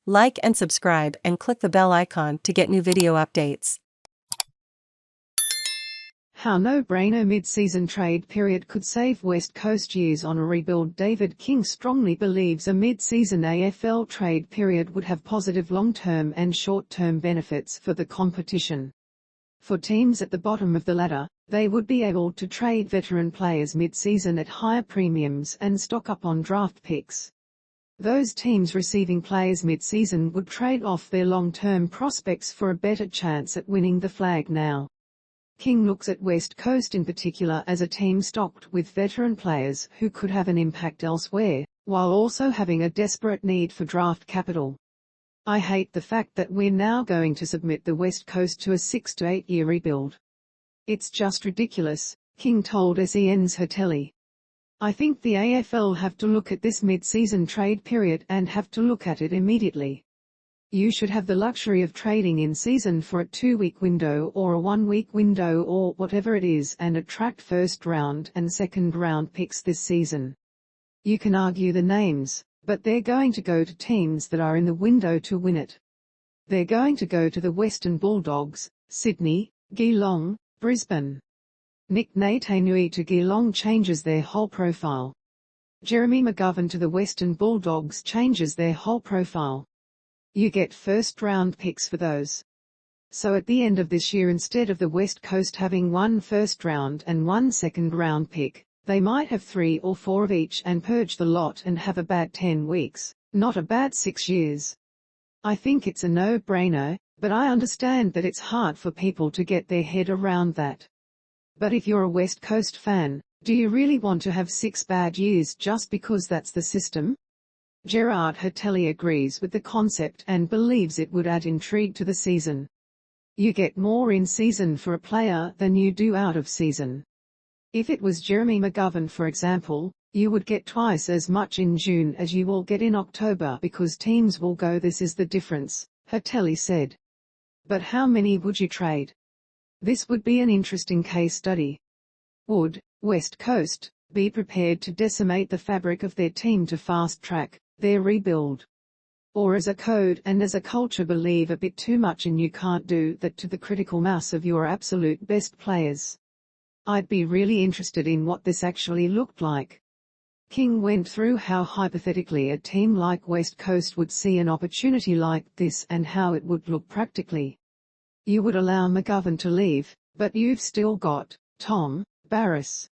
Like and subscribe and click the bell icon to get new video updates. How no-brainer mid-season trade period could save West Coast years on a rebuild. David King strongly believes a mid-season AFL trade period would have positive long-term and short-term benefits for the competition. For teams at the bottom of the ladder, they would be able to trade veteran players mid-season at higher premiums and stock up on draft picks. Those teams receiving players mid-season would trade off their long-term prospects for a better chance at winning the flag now. King looks at West Coast in particular as a team stocked with veteran players who could have an impact elsewhere, while also having a desperate need for draft capital. I hate the fact that we're now going to submit the West Coast to a 6 to 8 year rebuild. It's just ridiculous, King told SEN's Whateley. I think the AFL have to look at this mid-season trade period and have to look at it immediately. You should have the luxury of trading in season for a 2-week window or a 1-week window or whatever it is and attract first round and second round picks this season. You can argue the names, but they're going to go to teams that are in the window to win it. They're going to go to the Western Bulldogs, Sydney, Geelong, Brisbane. Nic Naitanui to Geelong changes their whole profile. Jeremy McGovern to the Western Bulldogs changes their whole profile. You get first-round picks for those. So at the end of this year, instead of the West Coast having 1 first-round and 1 second-round pick, they might have 3 or 4 of each and purge the lot and have a bad 10 weeks, not a bad 6 years. I think it's a no-brainer, but I understand that it's hard for people to get their head around that. But if you're a West Coast fan, do you really want to have 6 bad years just because that's the system? Gerard Whateley agrees with the concept and believes it would add intrigue to the season. You get more in season for a player than you do out of season. If it was Jeremy McGovern, for example, you would get twice as much in June as you will get in October because teams will go, this is the difference, Whateley said. But how many would you trade? This would be an interesting case study. Would West Coast be prepared to decimate the fabric of their team to fast-track their rebuild? Or as a code and as a culture believe a bit too much in you can't do that to the critical mass of your absolute best players? I'd be really interested in what this actually looked like. King went through how hypothetically a team like West Coast would see an opportunity like this and how it would look practically. You would allow McGovern to leave, but you've still got Tom Barrass.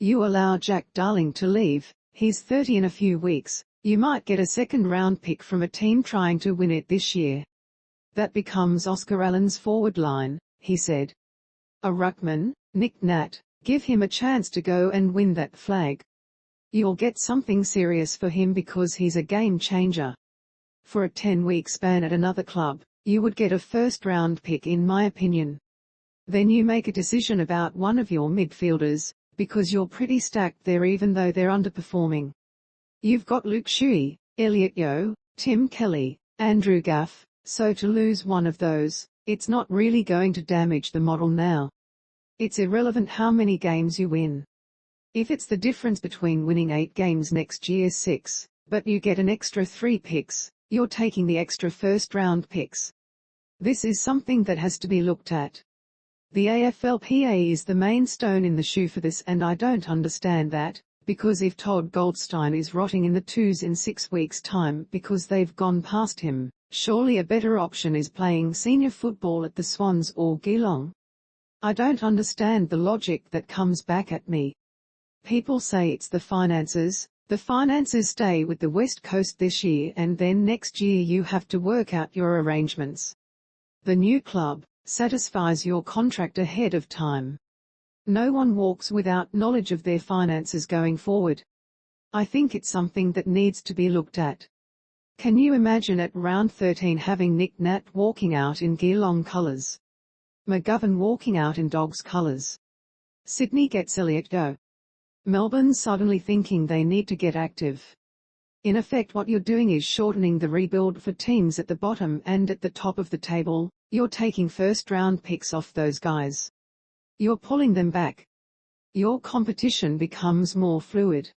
You allow Jack Darling to leave, he's 30 in a few weeks, you might get a second-round pick from a team trying to win it this year. That becomes Oscar Allen's forward line, he said. A ruckman, Nic Nat, give him a chance to go and win that flag. You'll get something serious for him because he's a game changer. For a 10-week span at another club, you would get a first-round pick in my opinion. Then you make a decision about one of your midfielders, because you're pretty stacked there even though they're underperforming. You've got Luke Shuey, Elliot Yeo, Tim Kelly, Andrew Gaff, so to lose one of those, it's not really going to damage the model now. It's irrelevant how many games you win. If it's the difference between winning 8 games next year 6, but you get an extra 3 picks, you're taking the extra first-round picks. This is something that has to be looked at. The AFLPA is the main stone in the shoe for this, and I don't understand that, because if Todd Goldstein is rotting in the twos in 6 weeks' time because they've gone past him, surely a better option is playing senior football at the Swans or Geelong. I don't understand the logic that comes back at me. People say it's the finances. The finances stay with the West Coast this year and then next year you have to work out your arrangements. The new club satisfies your contract ahead of time. No one walks without knowledge of their finances going forward. I think it's something that needs to be looked at. Can you imagine at round 13 having Nic Nat walking out in Geelong colours? McGovern walking out in Dogs colours? Sydney gets Elliot Yeo. Melbourne suddenly thinking they need to get active. In effect, what you're doing is shortening the rebuild for teams at the bottom and at the top of the table. You're taking first-round picks off those guys. You're pulling them back. Your competition becomes more fluid.